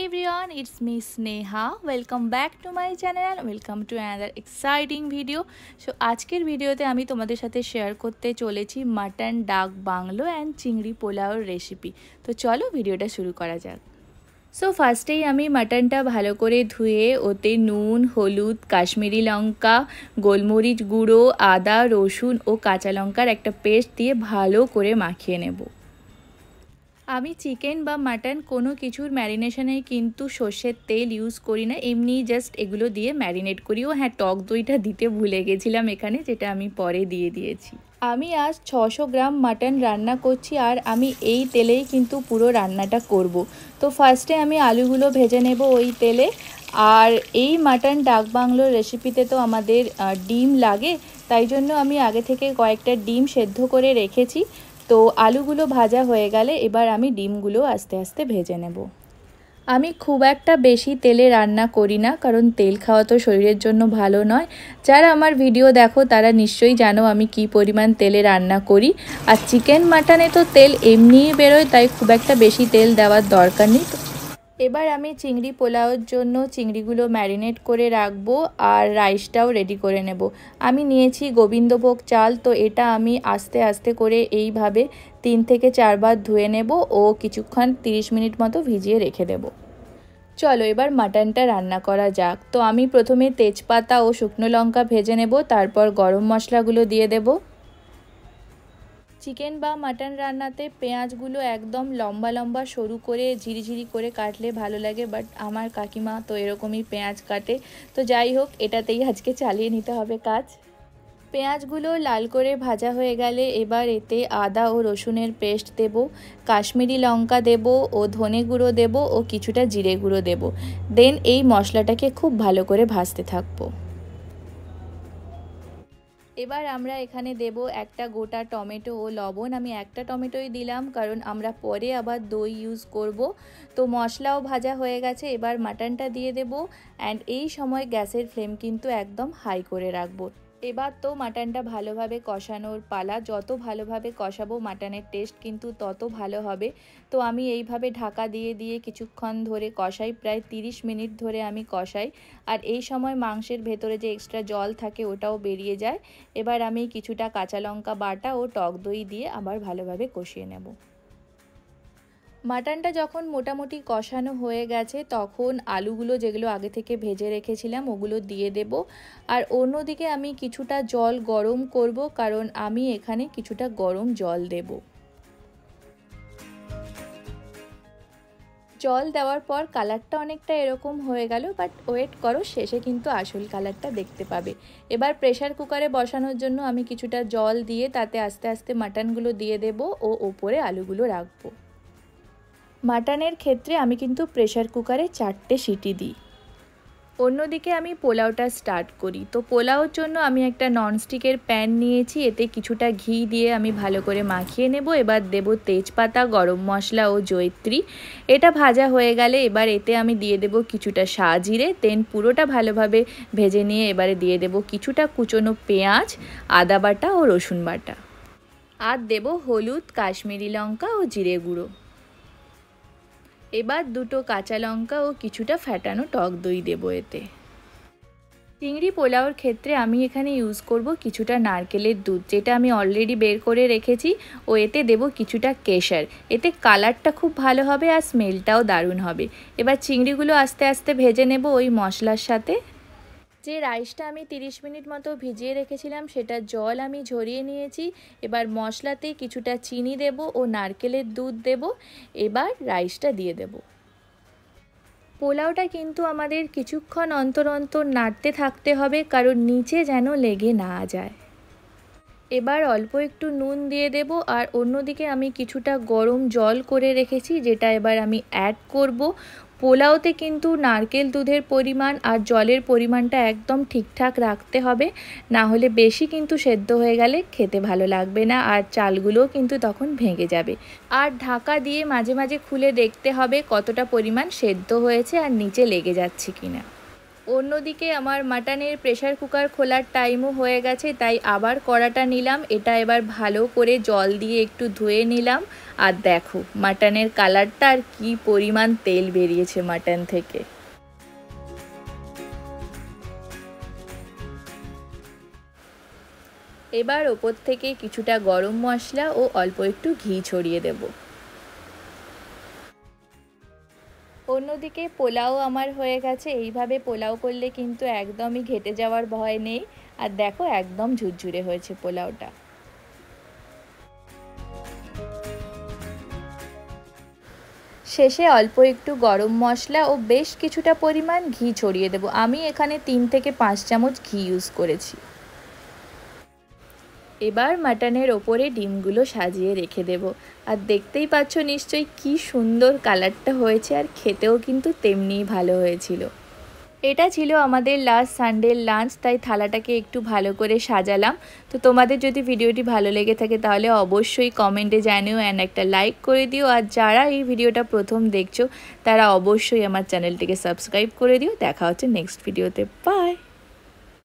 everyone, it's me Sneha. Welcome back to my channel. Welcome to another exciting video. So আজকের ভিডিওতে আমি তোমাদের সাথে শেয়ার করতে চলেছি মাটন ডাক বাংলো এন্ড চিংড়ি পোলাওর রেসিপি। তো চলো ভিডিওটা শুরু করা যাক। সো ফার্স্টেই আমি মাটনটা ভালো করে ধুয়ে ওতে নুন, হলুদ, কাশ্মীরি লঙ্কা, গোলমরিচ গুঁড়ো, আদা, রসুন ও কাঁচা লঙ্কার একটা পেস্ট দিয়ে ভালো করে মাখিয়ে নেব। আমি চিকেন বা মাটন কোনো কিছুর ম্যারিনেশনে কিন্তু সর্ষের তেল ইউজ করি না, এমনি জাস্ট এগুলো দিয়ে ম্যারিনেট করি। ও হ্যাঁ, টক দইটা দিতে ভুলে গেছিলাম এখানে, যেটা আমি পরে দিয়ে দিয়েছি। আমি আজ 600 গ্রাম মাটন রান্না করছি আর আমি এই তেলেই কিন্তু পুরো রান্নাটা করব। তো ফার্স্টে আমি আলুগুলো ভেজে নেব ওই তেলে। আর এই মাটন ডাক বাংলোর রেসিপিতে তো আমাদের ডিম লাগে, তাই জন্য আমি আগে থেকে কয়েকটা ডিম সেদ্ধ করে রেখেছি। তো আলুগুলো ভাজা হয়ে গেলে এবার আমি ডিমগুলো আস্তে আস্তে ভেজে নেব। আমি খুব একটা বেশি তেলে রান্না করি না, কারণ তেল খাওয়া তো শরীরের জন্য ভালো নয়। যারা আমার ভিডিও দেখো তারা নিশ্চয়ই জানো আমি কি পরিমাণ তেলে রান্না করি। আর চিকেন মাটনে তো তেল এমনিই বেরোয়, তাই খুব একটা বেশি তেল দেওয়ার দরকার নেই। এবার আমি চিংড়ি পোলাওর জন্য চিংড়িগুলো ম্যারিনেট করে রাখবো আর রাইসটাও রেডি করে নেব। আমি নিয়েছি গোবিন্দভোগ চাল, তো এটা আমি আস্তে আস্তে করে এইভাবে 3 থেকে 4 বার ধুয়ে নেব ও কিছুক্ষণ 30 মিনিট মতো ভিজিয়ে রেখে দেব। চলো এবার মাটনটা রান্না করা যাক। তো আমি প্রথমে তেজপাতা ও শুকনো লঙ্কা ভেজে নেব, তারপর গরম মশলাগুলো দিয়ে দেব। চিকেন বা মাটন রান্নাতে পেঁয়াজগুলো একদম লম্বা লম্বা সরু করে ঝিরিঝিরি করে কাটলে ভালো লাগে, বাট আমার কাকিমা তো এরকমই পেঁয়াজ কাটে। তো যাই হোক, এটাতেই আজকে চালিয়ে নিতে হবে কাজ। পেঁয়াজগুলো লাল করে ভাজা হয়ে গেলে এবার এতে আদা ও রসুনের পেস্ট দেব, কাশ্মীরি লঙ্কা দেব ও ধনে গুঁড়ো দেব ও কিছুটা জিরে গুঁড়ো দেব। দেন এই মশলাটাকে খুব ভালো করে ভাজতে থাকবো। এবার আমরা এখানে দেব একটা গোটা টমেটো ও লবণ। আমি একটা টমেটোই দিলাম, কারণ আমরা পরে আবার দই ইউজ করব। তো মশলাও ভাজা হয়ে গেছে, এবার মাটনটা দিয়ে দেব। অ্যান্ড এই সময় গ্যাসের ফ্লেম কিন্তু একদম হাই করে রাখবো। এবার তো মাটনটা ভালোভাবে কষানোর পালা। যত ভালোভাবে কষাবো মাটনের টেস্ট কিন্তু তত ভালো হবে। তো আমি এইভাবে ঢাকা দিয়ে দিয়ে কিছুক্ষণ ধরে কষাই, প্রায় 30 মিনিট ধরে আমি কষাই। আর এই সময় মাংসের ভেতরে যে এক্সট্রা জল থাকে ওটাও বেরিয়ে যায়। এবার আমি কিছুটা কাঁচা লঙ্কা বাটা ও টক দই দিয়ে আবার ভালোভাবে কষিয়ে নেব। মাটনটা যখন মোটামুটি কষানো হয়ে গেছে তখন আলুগুলো যেগুলো আগে থেকে ভেজে রেখেছিলাম ওগুলো দিয়ে দেব। আর অন্যদিকে আমি কিছুটা জল গরম করব, কারণ আমি এখানে কিছুটা গরম জল দেব। জল দেওয়ার পর কালারটা অনেকটা এরকম হয়ে গেল, বাট ওয়েট করো, শেষে কিন্তু আসল কালারটা দেখতে পাবে। এবার প্রেসার কুকারে বসানোর জন্য আমি কিছুটা জল দিয়ে তাতে আস্তে আস্তে মাটনগুলো দিয়ে দেব ও ওপরে আলুগুলো রাখবো। মাটনের ক্ষেত্রে আমি কিন্তু প্রেসার কুকারে 4টে সিটি দিই। অন্যদিকে আমি পোলাওটা স্টার্ট করি। তো পোলাওর জন্য আমি একটা ননস্টিকের প্যান নিয়েছি, এতে কিছুটা ঘি দিয়ে আমি ভালো করে মাখিয়ে নেব। এবার দেব তেজপাতা, গরম মশলা ও জয়িত্রী। এটা ভাজা হয়ে গেলে এবার এতে আমি দিয়ে দেব কিছুটা সাজিরে। দেন পুরোটা ভালোভাবে ভেজে নিয়ে এবারে দিয়ে দেব কিছুটা কুচনো পেঁয়াজ, আদা বাটা ও রসুন বাটা। আর দেব হলুদ, কাশ্মীরি লঙ্কা ও জিরে গুঁড়ো। এবার দুটো কাঁচা লঙ্কা ও কিছুটা ফ্যাটানো টক দই দেবো এতে। চিংড়ি পোলাওর ক্ষেত্রে আমি এখানে ইউজ করব কিছুটা নারকেলের দুধ, যেটা আমি অলরেডি বের করে রেখেছি। ও এতে দেব কিছুটা কেশর। এতে কালারটা খুব ভালো হবে আর স্মেলটাও দারুণ হবে। এবার চিংড়িগুলো আস্তে আস্তে ভেজে নেব ওই মশলার সাথে। যে রাইসটা আমি 30 মিনিট মতো ভিজিয়ে রেখেছিলাম সেটা জল আমি ঝরিয়ে নিয়েছি। এবার মশলাতে কিছুটা চিনি দেব ও নারকেলের দুধ দেব। এবার রাইসটা দিয়ে দেব। পোলাওটা কিন্তু আমাদের কিছুক্ষণ অন্তর অন্তর নাড়তে থাকতে হবে, কারণ নিচে যেন লেগে না যায়। এবার অল্প একটু নুন দিয়ে দেব। আর অন্যদিকে আমি কিছুটা গরম জল করে রেখেছি, যেটা এবার আমি অ্যাড করব। পোলাওতে কিন্তু নারকেল দুধের পরিমাণ আর জলের পরিমাণটা একদম ঠিকঠাক রাখতে হবে, না হলে বেশি কিন্তু সেদ্ধ হয়ে গেলে খেতে ভালো লাগবে না আর চালগুলোও কিন্তু তখন ভেঙে যাবে। আর ঢাকা দিয়ে মাঝে মাঝে খুলে দেখতে হবে কতটা পরিমাণ সেদ্ধ হয়েছে আর নিচে লেগে যাচ্ছে কিনা। অন্যদিকে আমার মাটনের প্রেসার কুকার খোলার টাইমও হয়ে গেছে, তাই আবার কড়াটা নিলাম। এটা এবার ভালো করে জল দিয়ে একটু ধুয়ে নিলাম। আর দেখো মাটনের কালারটা আর কি পরিমাণ তেল বেরিয়েছে মাটন থেকে। এবার ওপর থেকে কিছুটা গরম মশলা ও অল্প একটু ঘি ছড়িয়ে দেব। অন্যদিকে পোলাও আমার হয়ে গেছে। এইভাবে পোলাও করলে কিন্তু একদমই ঘেটে যাওয়ার ভয় নেই। আর দেখো একদম ঝুরঝুরে হয়েছে পোলাওটা। শেষে অল্প একটু গরম মশলা ও বেশ কিছুটা পরিমাণ ঘি ছড়িয়ে দেব। আমি এখানে 3 থেকে 5 চামচ ঘি ইউজ করেছি। এবার মাটনের ওপরে ডিমগুলো সাজিয়ে রেখে দেব। আর দেখতেই পাচ্ছ নিশ্চয়ই কি সুন্দর কালারটা হয়েছে, আর খেতেও কিন্তু তেমনিই ভালো হয়েছিল। এটা ছিল আমাদের লাস্ট সানডের লাঞ্চ, তাই থালাটাকে একটু ভালো করে সাজালাম। তো তোমাদের যদি ভিডিওটি ভালো লেগে থাকে তাহলে অবশ্যই কমেন্টে জানিও অ্যান্ড একটা লাইক করে দিও। আর যারা এই ভিডিওটা প্রথম দেখছো তারা অবশ্যই আমার চ্যানেলটিকে সাবস্ক্রাইব করে দিও। দেখা হচ্ছে নেক্সট ভিডিওতে। বাই।